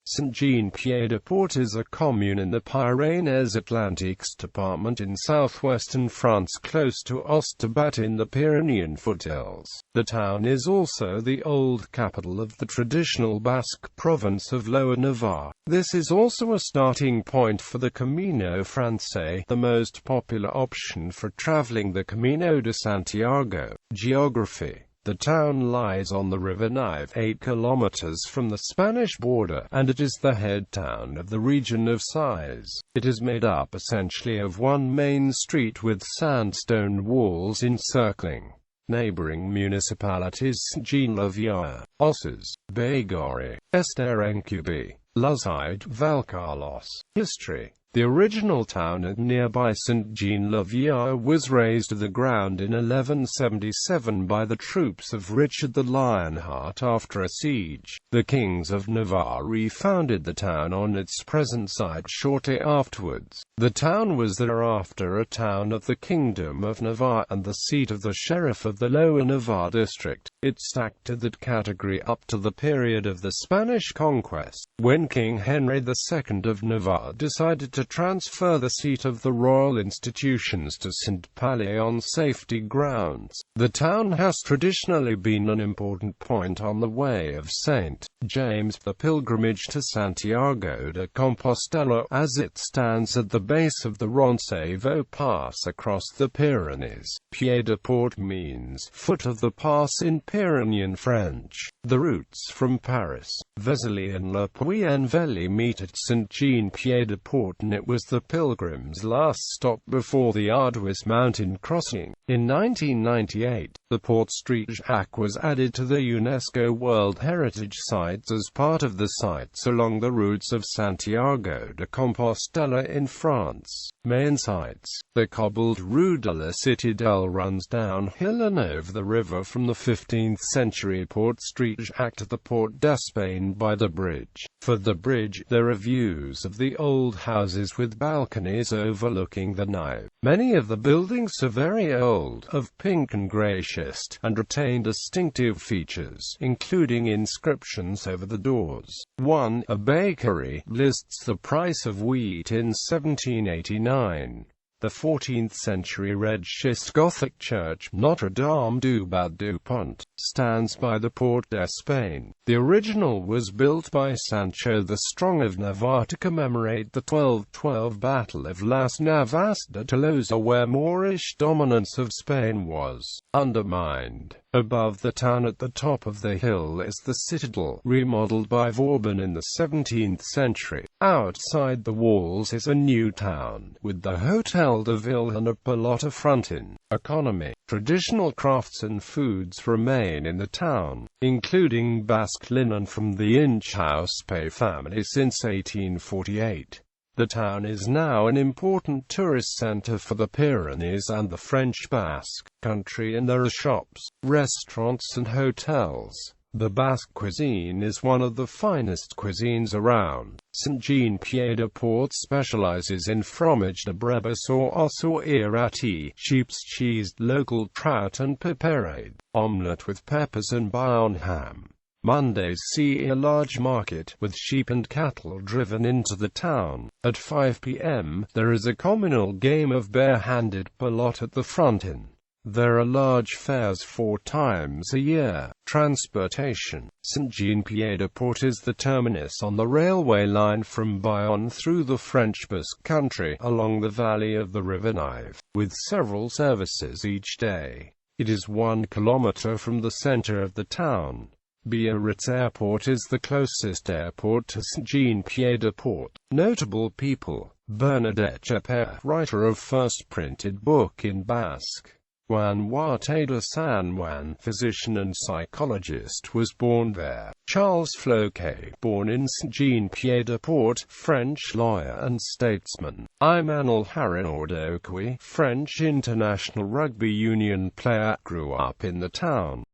Saint-Jean-Pied-de-Port is a commune in the Pyrénées-Atlantiques department in southwestern France close to Ostabat in the Pyrenean foothills. The town is also the old capital of the traditional Basque province of Lower Navarre. This is also a starting point for the Camino Francés, the most popular option for traveling the Camino de Santiago. Geography. The town lies on the river Nive, 8 kilometers from the Spanish border, and it is the head town of the region of size. It is made up essentially of one main street with sandstone walls encircling neighboring municipalities Saint-Jean-la-Vieille, Osses, Baigorry, Ester-en-Cuby, Luzide, Valcarlos. History. The original town at nearby Saint-Jean-la-Vieille was razed to the ground in 1177 by the troops of Richard the Lionheart after a siege. The kings of Navarre refounded the town on its present site shortly afterwards. The town was thereafter a town of the Kingdom of Navarre and the seat of the sheriff of the Lower Navarre district. It stacked to that category up to the period of the Spanish conquest, when King Henry II of Navarre decided to transfer the seat of the royal institutions to Saint-Palais on safety grounds. The town has traditionally been an important point on the way of St. James, the pilgrimage to Santiago de Compostela, as it stands at the base of the Roncevaux Pass across the Pyrenees. Pied-de-Port means foot of the pass in Pyrenean French. The routes from Paris, Vézelay and Le Puy-en-Velay meet at Saint-Jean-Pied-de-Port, and it was the pilgrims' last stop before the arduous mountain crossing. In 1998, the Port Street Jacques was added to the UNESCO World Heritage Sites as part of the sites along the routes of Santiago de Compostela in France. Main sites. The cobbled Rue de la Citadelle runs downhill and over the river from the 15th century Port Street Jacques to the Port d'Espagne by the bridge. For the bridge, there are views of the old houses with balconies overlooking the Nive. Many of the buildings are very old, of pink and grey schist, and retain distinctive features, including inscriptions over the doors. 1. A bakery lists the price of wheat in 1789. The 14th-century red schist Gothic church, Notre-Dame du Bas-du-Pont, stands by the Port d'Espagne. The original was built by Sancho the Strong of Navarre to commemorate the 1212 Battle of Las Navas de Tolosa, where Moorish dominance of Spain was undermined. Above the town at the top of the hill is the citadel, remodeled by Vauban in the 17th century. Outside the walls is a new town, with the Hôtel de Ville and a Pelota frontin. Economy. Traditional crafts and foods remain in the town, including Basque linen from the Inchauspé family since 1848. The town is now an important tourist center for the Pyrenees and the French Basque country, and there are shops, restaurants and hotels. The Basque cuisine is one of the finest cuisines around. Saint-Jean-Pied-de-Port specializes in fromage de brebis or os or irati, sheep's cheese, local trout and piperade, omelette with peppers and Bayonne ham. Mondays see a large market, with sheep and cattle driven into the town. At 5 p.m., there is a communal game of bare-handed pelot at the frontin. There are large fairs 4 times a year. Transportation. Saint-Jean-Pied-de-Port is the terminus on the railway line from Bayonne through the French Basque country, along the valley of the River Nive, with several services each day. It is 1 kilometer from the center of the town. Biarritz Airport is the closest airport to Saint-Jean-Pied-de-Port. Notable people. Bernadette Chapert, writer of first printed book in Basque. Juan Huarte de San Juan, physician and psychologist, was born there. Charles Floquet, born in Saint-Jean-Pied-de-Port, French lawyer and statesman. Imanol Harinourdoukoui, French international rugby union player, grew up in the town.